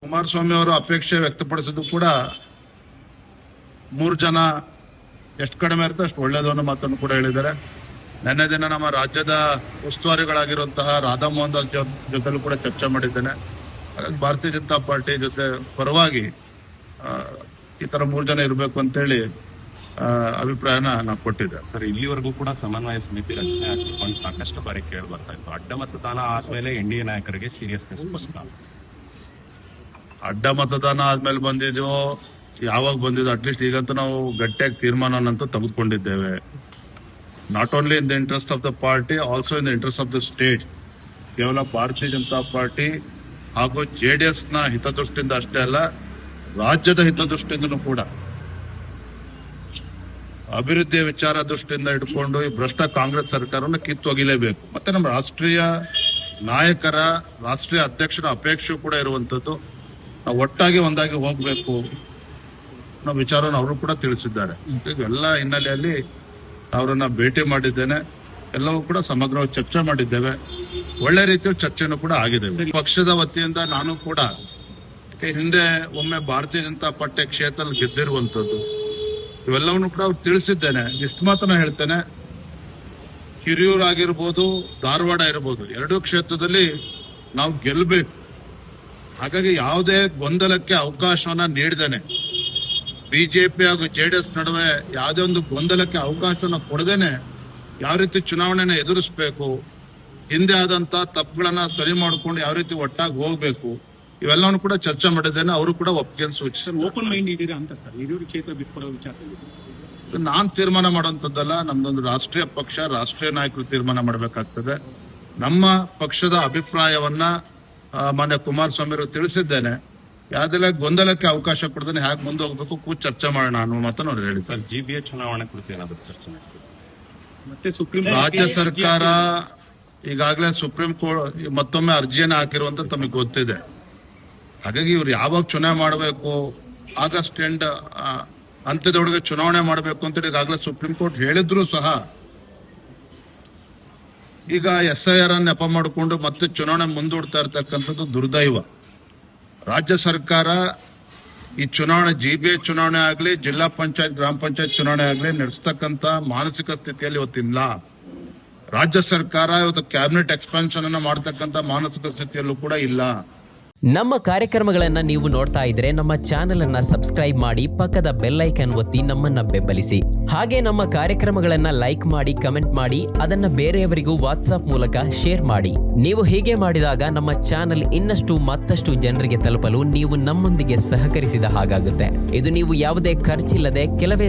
ಕುಮಾರಸ್ವಾಮಿ ಅವರು ಅಪೇಕ್ಷೆ ವ್ಯಕ್ತಪಡಿಸಿದ್ದು ಕೂಡ 3 ಜನ ಎಷ್ಟು ಕಡಿಮೆ ಇರುತ್ತೆ ಅಷ್ಟು ಒಳ್ಳೇದು ಅನ್ನೋ ಮಾತನ್ನು ಕೂಡ ಹೇಳಿದ್ದಾರೆ. ನಿನ್ನೆ ದಿನ ನಮ್ಮ ರಾಜ್ಯದ ಉಸ್ತುವಾರಿಗಳಾಗಿರುವಂತಹ ರಾಧಾ ಮೋಹನ್ ದಾಸ್ ಜೊತೆಲೂ ಕೂಡ ಚರ್ಚೆ ಮಾಡಿದ್ದೇನೆ. ಹಾಗಾಗಿ ಭಾರತೀಯ ಜನತಾ ಪಾರ್ಟಿ ಜೊತೆ ಪರವಾಗಿ ಈ ತರ 3 ಜನ ಇರಬೇಕು ಅಂತೇಳಿ ಅಭಿಪ್ರಾಯನ ನಾವು ಕೊಟ್ಟಿದ್ದೆ. ಸರ್, ಇಲ್ಲಿವರೆಗೂ ಕೂಡ ಸಮನ್ವಯ ಸಮಿತಿ ರಚನೆ ಆಗಿಕೊಂಡು ಸಾಕಷ್ಟು ಬಾರಿ ಕೇಳಿ ಬರ್ತಾ ಇತ್ತು. ಅಡ್ಡ ಮತದಾನ ಆದ್ಮೇಲೆ ಎನ್ಡಿಎ ನಾಯಕರಿಗೆ ಸೀರಿಯಸ್ನೆಸ್ ಪ್ರಶ್ನೆ. ಅಡ್ಡ ಮತದಾನ ಆದ್ಮೇಲೆ ಬಂದಿದ್ಯೋ ಯಾವಾಗ ಬಂದಿದ್ದು, ಅಟ್ಲೀಸ್ಟ್ ಈಗಂತೂ ನಾವು ಗಟ್ಟಿಯಾಗಿ ತೀರ್ಮಾನನಂತೂ ತೆಗೆದುಕೊಂಡಿದ್ದೇವೆ. Not only in the interest of the party, also in the interest of the state. ಕೇವಲ ಭಾರತೀಯ ಜನತಾ ಪಾರ್ಟಿ ಹಾಗೂ ಜೆಡಿಎಸ್ ನ ಹಿತದೃಷ್ಟಿಯಿಂದ ಅಷ್ಟೇ ಅಲ್ಲ, ರಾಜ್ಯದ ಹಿತದೃಷ್ಟಿಯಿಂದನೂ ಕೂಡ ಅಭಿವೃದ್ಧಿಯ ವಿಚಾರ ದೃಷ್ಟಿಯಿಂದ ಇಟ್ಕೊಂಡು ಈ ಭ್ರಷ್ಟ ಕಾಂಗ್ರೆಸ್ ಸರ್ಕಾರವನ್ನು ಕಿತ್ತೊಗಿಲೇಬೇಕು. ಮತ್ತೆ ನಮ್ಮ ರಾಷ್ಟ್ರೀಯ ನಾಯಕರ, ರಾಷ್ಟ್ರೀಯ ಅಧ್ಯಕ್ಷರ ಅಪೇಕ್ಷೆ ಕೂಡ ಇರುವಂತದ್ದು ನಾವು ಒಟ್ಟಾಗಿ ಒಂದಾಗಿ ಹೋಗಬೇಕು ಅನ್ನೋ ವಿಚಾರವನ್ನು ಅವರು ಕೂಡ ತಿಳಿಸಿದ್ದಾರೆ. ಎಲ್ಲ ಹಿನ್ನೆಲೆಯಲ್ಲಿ ಅವರನ್ನ ಭೇಟಿ ಮಾಡಿದ್ದೇನೆ. ಎಲ್ಲವೂ ಕೂಡ ಸಮಗ್ರವಾಗಿ ಚರ್ಚೆ ಮಾಡಿದ್ದೇವೆ. ಒಳ್ಳೆ ರೀತಿಯಲ್ಲಿ ಚರ್ಚೆನೂ ಕೂಡ ಆಗಿದೆ. ಪಕ್ಷದ ವತಿಯಿಂದ ನಾನು ಕೂಡ ಹಿಂದೆ ಒಮ್ಮೆ ಭಾರತೀಯ ಜನತಾ ಪಾರ್ಟಿ ಕ್ಷೇತ್ರದಲ್ಲಿ ಗೆದ್ದಿರುವಂತದ್ದು ಇವೆಲ್ಲವನ್ನು ಕೂಡ ಅವ್ರು ತಿಳಿಸಿದ್ದೇನೆ. ಇಷ್ಟು ಮಾತ್ರ ಹೇಳ್ತೇನೆ, ಹಿರಿಯೂರು ಆಗಿರ್ಬೋದು, ಧಾರವಾಡ ಇರಬಹುದು, 2 ಕ್ಷೇತ್ರದಲ್ಲಿ ನಾವು ಗೆಲ್ಲಬೇಕು. ಹಾಗಾಗಿ ಯಾವುದೇ ಗೊಂದಲಕ್ಕೆ ಅವಕಾಶವನ್ನ ನೀಡದೇನೆ, ಬಿಜೆಪಿ ಹಾಗೂ ಜೆಡಿಎಸ್ ನಡುವೆ ಯಾವುದೇ ಒಂದು ಗೊಂದಲಕ್ಕೆ ಅವಕಾಶವನ್ನ ಕೊಡದೇನೆ ಯಾವ ರೀತಿ ಚುನಾವಣೆನ ಎದುರಿಸಬೇಕು, ಹಿಂದೆ ಆದಂತ ತಪ್ಪುಗಳನ್ನ ಸರಿ ಮಾಡಿಕೊಂಡು ಯಾವ ರೀತಿ ಒಟ್ಟಾಗಿ ಹೋಗಬೇಕು, ಇವೆಲ್ಲವನ್ನು ಕೂಡ ಚರ್ಚೆ ಮಾಡಿದ್ದೇನೆ. ಅವರು ಕೂಡ ಒಪ್ಪಿಗೆ ಸೂಚಿಸಿ ಓಪನ್ ಮೈಂಡ್ ಇದೀರಾ ಅಂತ ಸರ್. ಹಿರಿಯೂರು ಕ್ಷೇತ್ರ ಬಿಟ್ಕೊಡೋ ವಿಚಾರ ನಾನ್ ತೀರ್ಮಾನ ಮಾಡುವಂತದ್ದಲ್ಲ. ನಮ್ದೊಂದು ರಾಷ್ಟ್ರೀಯ ಪಕ್ಷ, ರಾಷ್ಟ್ರೀಯ ನಾಯಕರು ತೀರ್ಮಾನ ಮಾಡಬೇಕಾಗ್ತದೆ. ನಮ್ಮ ಪಕ್ಷದ ಅಭಿಪ್ರಾಯವನ್ನ ಮಾನ್ಯ ಕುಮಾರಸ್ವಾಮಿ ಅವರು ತಿಳಿಸಿದ್ದೇನೆ. ಯಾವ್ದೆಲ್ಲ ಗೊಂದಲಕ್ಕೆ ಅವಕಾಶ ಕೊಡದೇನೆ ಹೇಗೆ ಮುಂದೆ ಹೋಗ್ಬೇಕು ಕೂತ್ ಚರ್ಚೆ ಮಾಡೋಣ ಅನ್ನೋ ಮಾತನ್ನು ಅವ್ರು ಹೇಳಿದ್ದಾರೆ. ಜಿಬಿಎ ಚುನಾವಣೆ ಕುರಿತು ಏನಾದರೂ ಚರ್ಚೆ ಮತ್ತೆ ಸುಪ್ರೀಂ ರಾಜ್ಯ ಸರ್ಕಾರ ಈಗಾಗಲೇ ಸುಪ್ರೀಂ ಕೋರ್ಟ್ ಮತ್ತೊಮ್ಮೆ ಅರ್ಜಿಯನ್ನು ಹಾಕಿರುವಂತ ತಮಗೆ ಗೊತ್ತಿದೆ. ಹಾಗಾಗಿ ಇವ್ರು ಯಾವಾಗ ಚುನಾವಣೆ ಮಾಡಬೇಕು, ಆಗಸ್ಟ್ ಎಂಡ್ ಅಂತ್ಯದೊಳಗೆ ಚುನಾವಣೆ ಮಾಡಬೇಕು ಅಂತ ಈಗಾಗಲೇ ಸುಪ್ರೀಂ ಕೋರ್ಟ್ ಹೇಳಿದ್ರು ಸಹ ಈಗ SIR ಅನ್ನು ನೆಪ ಮಾಡಿಕೊಂಡು ಮತ್ತೆ ಚುನಾವಣೆ ಮುಂದೂಡ್ತಾ ಇರ್ತಕ್ಕಂಥದ್ದು ದುರ್ದೈವ. ರಾಜ್ಯ ಸರ್ಕಾರ ಈ ಚುನಾವಣೆ, GBA ಚುನಾವಣೆ ಆಗಲಿ, ಜಿಲ್ಲಾ ಪಂಚಾಯತ್, ಗ್ರಾಮ ಪಂಚಾಯತ್ ಚುನಾವಣೆ ಆಗಲಿ ನಡೆಸ್ತಕ್ಕಂಥ ಮಾನಸಿಕ ಸ್ಥಿತಿಯಲ್ಲಿ ಇವತ್ತಿಲ್ಲ. ರಾಜ್ಯ ಸರ್ಕಾರ ಇವತ್ತು ಕ್ಯಾಬಿನೆಟ್ ಎಕ್ಸ್ಪಾನ್ಷನ್ ಅನ್ನ ಮಾಡತಕ್ಕಂಥ ಮಾನಸಿಕ ಸ್ಥಿತಿಯಲ್ಲೂ ಕೂಡ ಇಲ್ಲ. ನಮ್ಮ ಕಾರ್ಯಕ್ರಮಗಳನ್ನ ನೀವು ನೋಡ್ತಾ ಇದ್ರೆ ನಮ್ಮ ಚಾನೆಲ್ ಅನ್ನ ಸಬ್ಸ್ಕ್ರೈಬ್ ಮಾಡಿ, ಪಕ್ಕದ ಬೆಲ್ ಐಕಾನ್ ಒತ್ತಿ ನಮ್ಮನ್ನ ಬೆಂಬಲಿಸಿ. ಹಾಗೆ ನಮ್ಮ ಕಾರ್ಯಕ್ರಮಗಳನ್ನ ಲೈಕ್ ಮಾಡಿ, ಕಮೆಂಟ್ ಮಾಡಿ, ಅದನ್ನ ಬೇರೆಯವರಿಗೂ ವಾಟ್ಸ್ಆಪ್ ಮೂಲಕ ಶೇರ್ ಮಾಡಿ. ನೀವು ಹೀಗೆ ಮಾಡಿದಾಗ ನಮ್ಮ ಚಾನೆಲ್ ಇನ್ನಷ್ಟು ಮತ್ತಷ್ಟು ಜನರಿಗೆ ತಲುಪಲು ನೀವು ನಮ್ಮೊಂದಿಗೆ ಸಹಕರಿಸಿದ ಹಾಗಾಗುತ್ತೆ. ಇದು ನೀವು ಯಾವುದೇ ಖರ್ಚಿಲ್ಲದೆ ಕೆಲವೇ